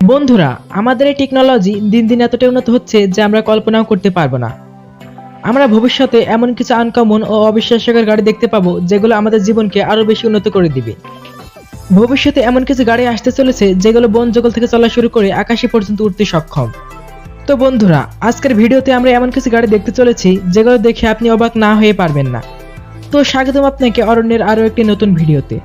বন্ধুরা, আমাদের এই টেকনোলজি দিন দিন এতটাই উন্নত হচ্ছে যে আমরা কল্পনাও করতে পারবো না। আমরা ভবিষ্যতে এমন কিছু আনকমন ও অবিশ্বাস্যকর গাড়ি দেখতে পাবো যেগুলো আমাদের জীবনকে আরো বেশি উন্নত করে দিবে। ভবিষ্যতে এমন কিছু গাড়ি আসতে চলেছে যেগুলো বন জঙ্গল থেকে চলা শুরু করে আকাশে পর্যন্ত উঠতে সক্ষম। তো বন্ধুরা, আজকের ভিডিওতে আমরা এমন কিছু গাড়ি দেখতে চলেছি যেগুলো দেখে আপনি অবাক না হয়ে পারবেন না। তো স্বাগতম আপনাকে অরণ্যের আরো একটি নতুন ভিডিওতে।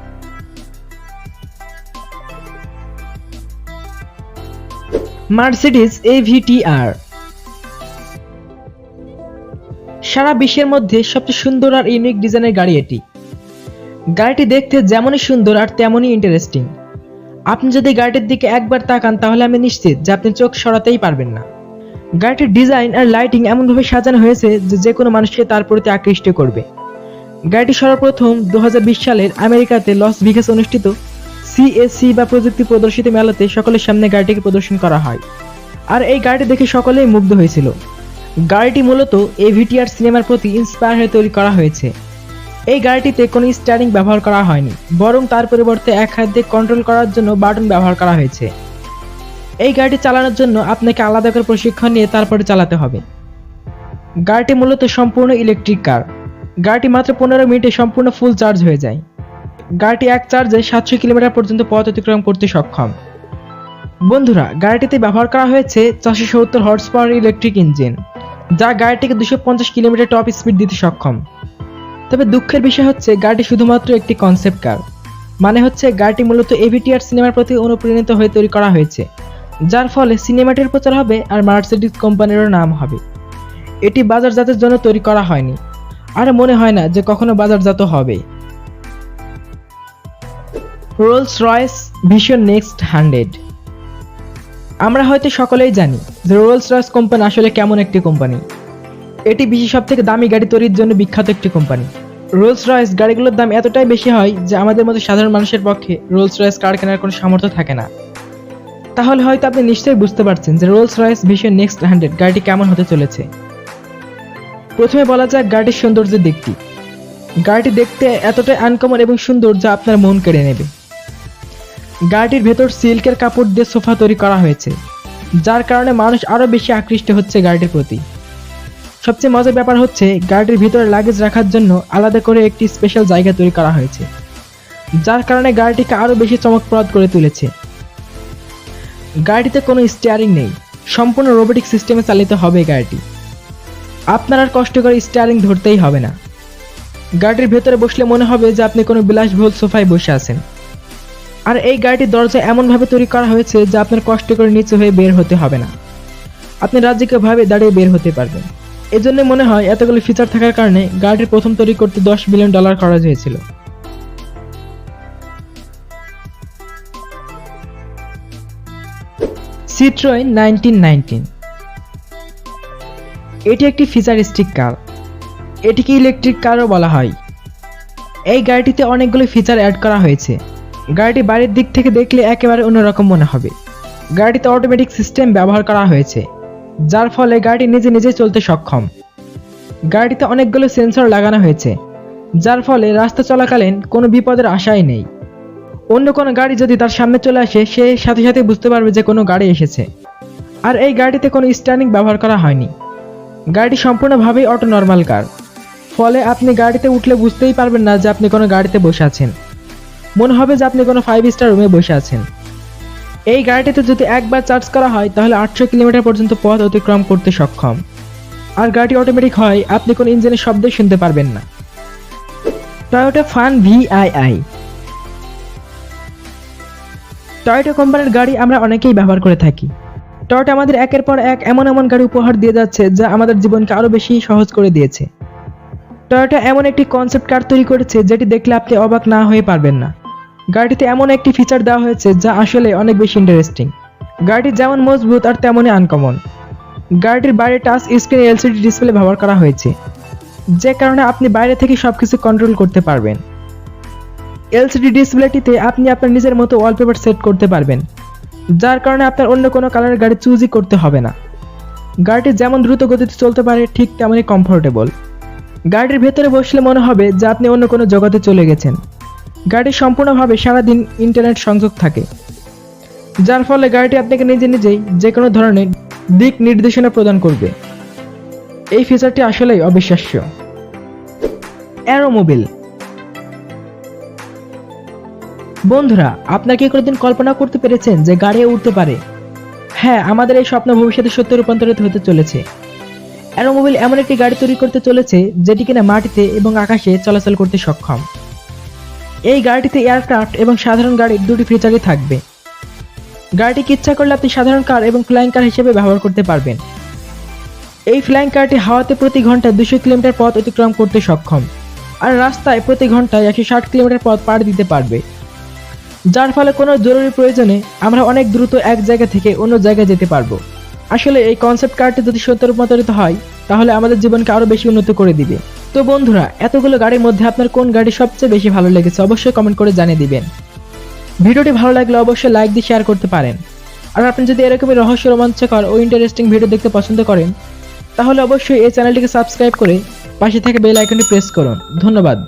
মার্সিডিজ এভিটিআর সারা বিশ্বের মধ্যে সবচেয়ে সুন্দর আর ইউনিক ডিজাইনের গাড়ি এটি। গাড়িটি দেখতে যেমনই সুন্দর আর তেমনই ইন্টারেস্টিং। আপনি যদি গাড়িটির দিকে একবার তাকান তাহলে আমি নিশ্চিত যে আপনি চোখ সরাতেই পারবেন না। গাড়িটির ডিজাইন আর লাইটিং এমনভাবে সাজানো হয়েছে যে কোনো মানুষকে তার প্রতি আকৃষ্ট করবে। গাড়িটি সর্বপ্রথম 2020 সালের আমেরিকাতে লস ভেগাসে অনুষ্ঠিত সিএসসি বা প্রযুক্তি প্রদর্শিত মেলাতে সকলের সামনে গাড়িটিকে প্রদর্শন করা হয়। আর এই গাড়িটি দেখে সকলেই মুগ্ধ হয়েছিল। গাড়িটি মূলত এভিটিআর সিনেমার প্রতি ইন্সপায়ার হয়ে তৈরি করা হয়েছে। এই গাড়িটিতে কোনো স্টিয়ারিং ব্যবহার করা হয়নি, বরং তার পরিবর্তে এক হাত দিয়ে কন্ট্রোল করার জন্য বাটন ব্যবহার করা হয়েছে। এই গাড়িটি চালানোর জন্য আপনাকে আলাদা করে প্রশিক্ষণ নিয়ে তারপরে চালাতে হবে। গাড়িটি মূলত সম্পূর্ণ ইলেকট্রিক কার। গাড়িটি মাত্র 15 মিনিটে সম্পূর্ণ ফুল চার্জ হয়ে যায়। গাড়িটি এক চার্জে 700 কিলোমিটার পর্যন্ত পথ অতিক্রম করতে সক্ষম। বন্ধুরা, গাড়িটিতে ব্যবহার করা হয়েছে 470 হর্স পাওয়ার ইলেকট্রিক ইঞ্জিন, যা গাড়িটিকে 250 কিলোমিটার টপ স্পিড দিতে সক্ষম। তবে দুঃখের বিষয় হচ্ছে গাড়িটি শুধুমাত্র একটি কনসেপ্ট কার, মানে হচ্ছে গাড়িটি মূলত এভিটিআর সিনেমার প্রতি অনুপ্রাণিত হয়ে তৈরি করা হয়েছে, যার ফলে সিনেমাটির প্রচার হবে আর মার্সিডিজ কোম্পানিরও নাম হবে। এটি বাজারজাতের জন্য তৈরি করা হয়নি, আর মনে হয় না যে কখনো বাজারজাত হবে। Rolls Royce vision next 100। আমরা হয়তো সকলেই জানি যে রোলস রয়েস কোম্পানি আসলে কেমন একটি কোম্পানি। এটি বিশ্বের সবথেকে দামি গাড়ি তৈরির জন্য বিখ্যাত একটি কোম্পানি। রোলস রয়েস গাড়িগুলোর দাম এতটাই বেশি হয় যে আমাদের মতো সাধারণ মানুষের পক্ষে রোলস রয়েস কার কেনার কোনো সামর্থ্য থাকে না। তাহলে হয়তো আপনি নিশ্চয়ই বুঝতে পারছেন যে রোলস রয়েস ভিশন নেক্সট 100 গাড়িটি কেমন হতে চলেছে। প্রথমে বলা যাক গাড়িটির সৌন্দর্যের দিকটি। গাড়িটি দেখতে এতটাই আনকমন এবং সুন্দর যা আপনার মন কেড়ে নেবে। গাড়িটির ভেতর সিল্কের কাপড় দিয়ে সোফা তৈরি করা হয়েছে, যার কারণে মানুষ আরো বেশি আকৃষ্ট হচ্ছে গাড়িটির প্রতি। সবচেয়ে মজার ব্যাপার হচ্ছে গাড়িটির ভিতরে লাগেজ রাখার জন্য আলাদা করে একটি স্পেশাল জায়গা তৈরি করা হয়েছে, যার কারণে গাড়িটিকে আরো বেশি চমকপ্রদ করে তুলেছে। গাড়িতে কোনো স্টিয়ারিং নেই, সম্পূর্ণ রোবোটিক সিস্টেমে চালিত হবে গাড়িটি। আপনার আর কষ্ট করে স্টিয়ারিং ধরতেই হবে না। গাড়িটির ভেতরে বসলে মনে হবে যে আপনি কোনো বিলাসবহুল সোফায় বসে আছেন। আর এই গাড়িটির দরজা এমনভাবে তৈরি করা হয়েছে যে আপনার কষ্ট করে নিচে হয়ে বের হতে হবে না, আপনি রাজ্যিকভাবে দাঁড়িয়ে বের হতে পারবেন। এজন্য মনে হয় এতগুলো ফিচার থাকার কারণে গাড়িটির প্রথম তৈরি করতে $10 বিলিয়ন খরচ হয়েছিল। সিট্রোয়েন 1919। এটি একটি ফিচারিস্টিক কার। এটিকে ইলেকট্রিক কারও বলা হয়। এই গাড়িটিতে অনেকগুলো ফিচার অ্যাড করা হয়েছে। গাড়িটি বাইরের দিক থেকে দেখলে একেবারে অন্যরকম মনে হবে। গাড়িতে অটোমেটিক সিস্টেম ব্যবহার করা হয়েছে, যার ফলে গাড়িটি নিজে নিজে চলতে সক্ষম। গাড়িতে অনেকগুলো সেন্সর লাগানো হয়েছে, যার ফলে রাস্তা চলাকালীন কোনো বিপদের আশাই নেই। অন্য কোনো গাড়ি যদি তার সামনে চলে আসে, সে সাথে সাথে বুঝতে পারবে যে কোনো গাড়ি এসেছে। আর এই গাড়িতে কোনো স্টিয়ারিং ব্যবহার করা হয়নি। গাড়িটি সম্পূর্ণভাবেই অটো নর্মাল কার, ফলে আপনি গাড়িতে উঠলে বুঝতেই পারবেন না যে আপনি কোনো গাড়িতে বসে আছেন। মনে হবে যে আপনি কোনো 5 স্টার রুমে বসে আছেন। এই গাড়িটিতে যদি একবার চার্জ করা হয় তাহলে 800 কিলোমিটার পর্যন্ত পথ অতিক্রম করতে সক্ষম। আর গাড়িটি অটোমেটিক হয়, আপনি কোনো ইঞ্জিনের শব্দই শুনতে পারবেন না। Toyota fun VII. টয়োটা কোম্পানির গাড়ি আমরা অনেকেই ব্যবহার করে থাকি। টয়োটা আমাদের একের পর এক এমন এমন গাড়ি উপহার দিয়ে যাচ্ছে যা আমাদের জীবনকে আরো বেশি সহজ করে দিয়েছে। টয়োটা এমন একটি কনসেপ্ট কার তৈরি করেছে যেটি দেখলে আপনি অবাক না হয়ে পারবেন না। গাড়িতে এমন একটি ফিচার দেওয়া হয়েছে যা আসলে অনেক বেশি ইন্টারেস্টিং। গাড়িটি যেমন মজবুত আর তেমনই আনকমন। গাড়িটির বাইরে টাচ স্ক্রিন এলসিডি ডিসপ্লে ব্যবহার করা হয়েছে, যে কারণে আপনি বাইরে থেকে সবকিছু কন্ট্রোল করতে পারবেন। এলসিডি ডিসপ্লেটিতে আপনি আপনার নিজের মতো ওয়ালপেপার সেট করতে পারবেন, যার কারণে আপনার অন্য কোনো কালারের গাড়ি চুজই করতে হবে না। গাড়িটি যেমন দ্রুত গতিতে চলতে পারে ঠিক তেমনই কমফোর্টেবল। গাড়ির ভেতরে বসলে মনে হবে যে আপনি অন্য কোনো জগতে চলে গেছেন। গাড়ি সম্পূর্ণভাবে সারাদিন ইন্টারনেট সংযোগ থাকে। যার ফলে গাড়িটি আপনাকে নিজে নিজেই যে কোনো ধরনের দিক নির্দেশনা প্রদান করবে। এই ফিচারটি আসলেই অবিশ্বাস্য। অ্যারোমোবিল। বন্ধুরা, আপনারা কি কোনোদিন কল্পনা করতে পেরেছেন যে গাড়ি উড়তে পারে? হ্যাঁ, আমাদের এই স্বপ্ন ভবিষ্যতে সত্যে রূপান্তরিত হতে চলেছে। অ্যারোমোবিল এমন একটি গাড়ি তৈরি করতে চলেছে যেটি কিনা মাটিতে এবং আকাশে চলাচল করতে সক্ষম। এই গাড়িটিতে এয়ারক্রাফট এবং সাধারণ গাড়ির দুটি ফিচারই থাকবে। গাড়িটিকে ইচ্ছা করলে আপনি সাধারণ কার এবং ফ্লাইং কার হিসেবে ব্যবহার করতে পারবেন। এই ফ্লাইং কারটি হাওয়াতে প্রতি ঘন্টায় 200 কিলোমিটার পথ অতিক্রম করতে সক্ষম, আর রাস্তায় প্রতি ঘন্টায় 160 কিলোমিটার পথ পাড়ি দিতে পারবে, যার ফলে কোনো জরুরি প্রয়োজনে আমরা অনেক দ্রুত এক জায়গা থেকে অন্য জায়গায় যেতে পারবো। আসলে এই কনসেপ্ট কারটি যদি সত্য রূপান্তরিত হয় তাহলে আমাদের জীবনকে আরো বেশি উন্নত করে দিবে। তো বন্ধুরা, এতগুলো গাড়ির মধ্যে আপনার কোন গাড়ি সবচেয়ে বেশি ভালো লেগেছে অবশ্যই কমেন্ট করে জানিয়ে দিবেন। ভিডিওটি ভালো লাগলে অবশ্যই লাইক দিয়ে শেয়ার করতে পারেন। আর আপনি যদি এরকমই রহস্য, রোমাঞ্চকর ও ইন্টারেস্টিং ভিডিও দেখতে পছন্দ করেন তাহলে অবশ্যই এই চ্যানেলটিকে সাবস্ক্রাইব করে পাশে থাকা বেল আইকনটি প্রেস করুন। ধন্যবাদ।